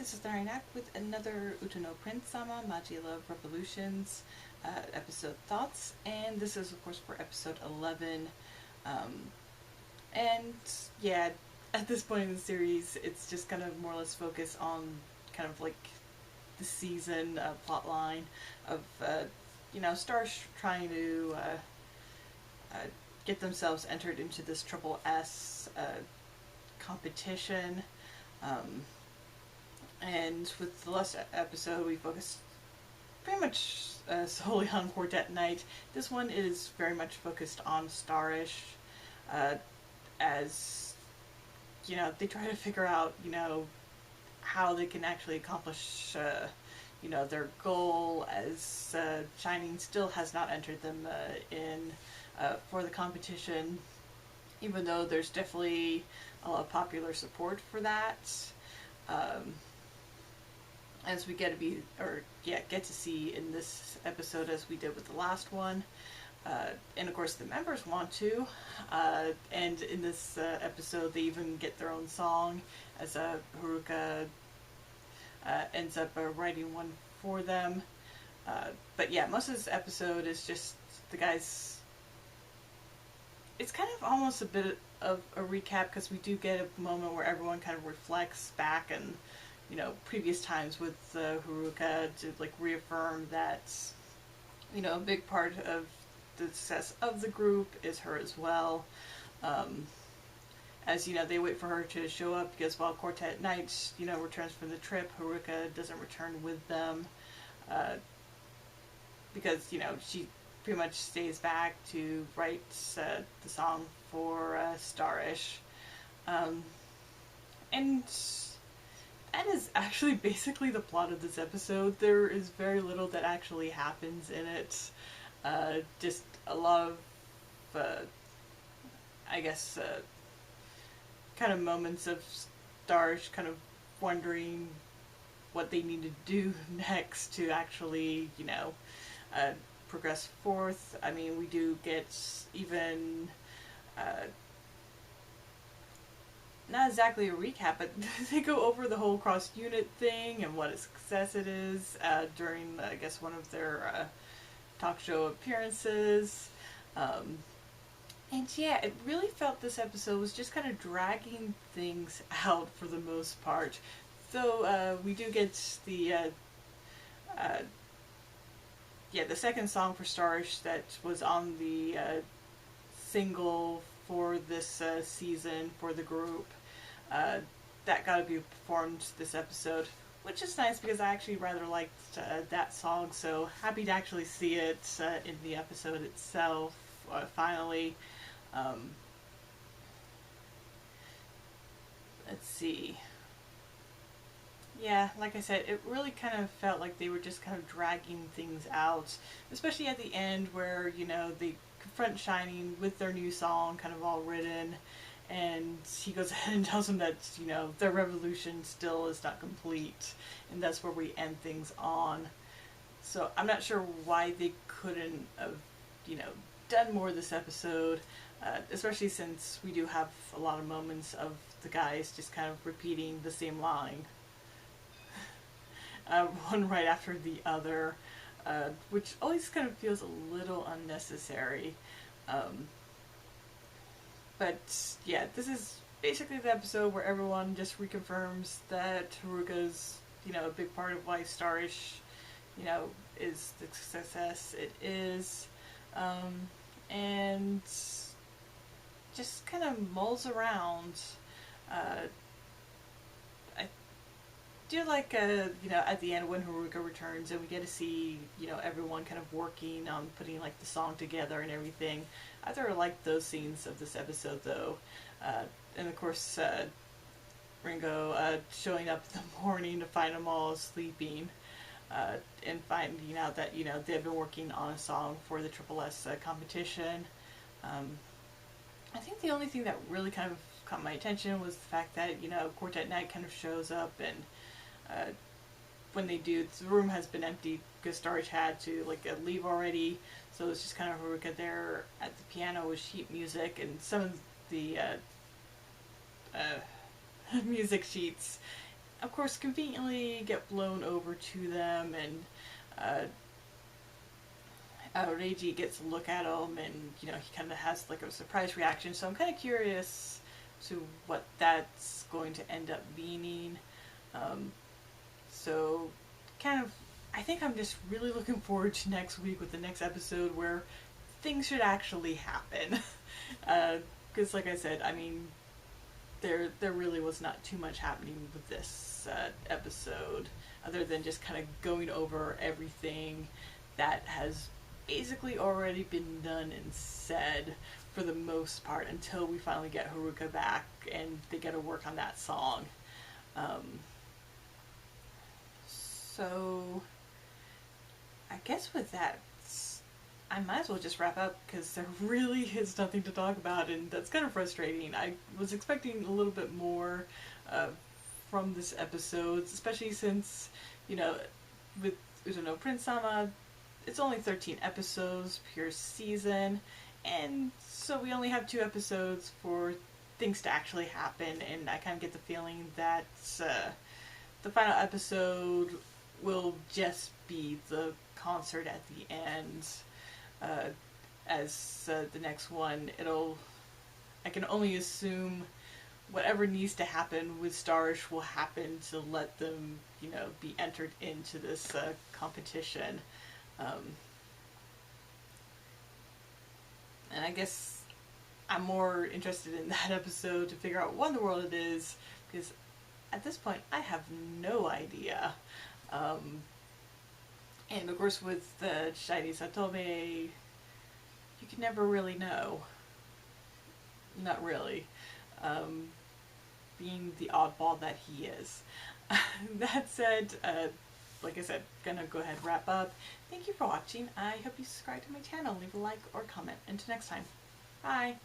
this is Narinak with another Utono Prince Sama Maji Love Revolutions episode thoughts, and this is of course for episode 11. Um, and yeah, at this point in the series, it's just kind of more or less focused on kind of like the season plot line of Stars trying to get themselves entered into this Triple S competition. Um, and with the last episode, we focused pretty much solely on Quartet Night. This one is very much focused on STARISH, as they try to figure out how they can actually accomplish their goal, as Shining still has not entered them in for the competition, even though there's definitely a lot of popular support for that. As we get to see in this episode, as we did with the last one. And of course the members want to, and in this episode they even get their own song, as Haruka ends up writing one for them. But yeah, most of this episode is just the guys. It's kind of almost a bit of a recap, because we do get a moment where everyone kind of reflects back and previous times with Haruka, to like reaffirm that a big part of the success of the group is her as well. As they wait for her to show up, because while Quartet Night returns from the trip, Haruka doesn't return with them, because she pretty much stays back to write the song for STARISH. And that is actually basically the plot of this episode. There is very little that actually happens in it. Just a lot of, kind of moments of STARISH kind of wondering what they need to do next to actually, progress forth. I mean, we do get even, not exactly a recap, but they go over the whole cross-unit thing and what a success it is during, I guess, one of their talk show appearances. And yeah, it really felt this episode was just kind of dragging things out for the most part. Though we do get the second song for STARISH that was on the single for this season for the group. That got to be performed this episode, which is nice because I actually rather liked that song, so happy to actually see it in the episode itself, finally. Let's see. Yeah, like I said, it really kind of felt like they were just kind of dragging things out, especially at the end where, they confront Shining with their new song kind of all written, and he goes ahead and tells them that, their revolution still is not complete, and that's where we end things on. So I'm not sure why they couldn't have, done more this episode, especially since we do have a lot of moments of the guys just kind of repeating the same line. One right after the other, which always kind of feels a little unnecessary. But yeah, this is basically the episode where everyone just reconfirms that Haruka's, a big part of why STARISH, is the success it is. And just kind of mulls around. I do like, at the end when Haruka returns and we get to see, everyone kind of working on putting like the song together and everything. I really like those scenes of this episode though. And of course, Ringo showing up in the morning to find them all sleeping. And finding out that, they've been working on a song for the Triple S competition. I think the only thing that really kind of caught my attention was the fact that, Quartet Night kind of shows up, and when they do, the room has been empty because STARISH had to leave already, so it's just kind of Haruka there at the piano with sheet music, and some of the music sheets of course, conveniently get blown over to them, and Reiji gets a look at him, and he kind of has like a surprise reaction. So I'm kind of curious to what that's going to end up meaning. So kind of, I think I'm just really looking forward to next week with the next episode where things should actually happen. Because like I said, I mean, there really was not too much happening with this episode, other than just kind of going over everything that has basically already been done and said for the most part, until we finally get Haruka back and they get to work on that song. So I guess with that, I might as well just wrap up, because there really is nothing to talk about, and that's kind of frustrating. I was expecting a little bit more from this episode, especially since, with Uzono Prince-sama, it's only 13 episodes per season, and so we only have 2 episodes for things to actually happen, and I kind of get the feeling that the final episode will just be the concert at the end. As the next one, I can only assume whatever needs to happen with STARISH will happen to let them, be entered into this competition. And I guess I'm more interested in that episode to figure out what in the world it is, because at this point I have no idea. And of course with Shiny Satome, you can never really know. Not really. Being the oddball that he is. That said, like I said, gonna go ahead and wrap up. Thank you for watching. I hope you subscribe to my channel, leave a like or comment. Until next time. Bye!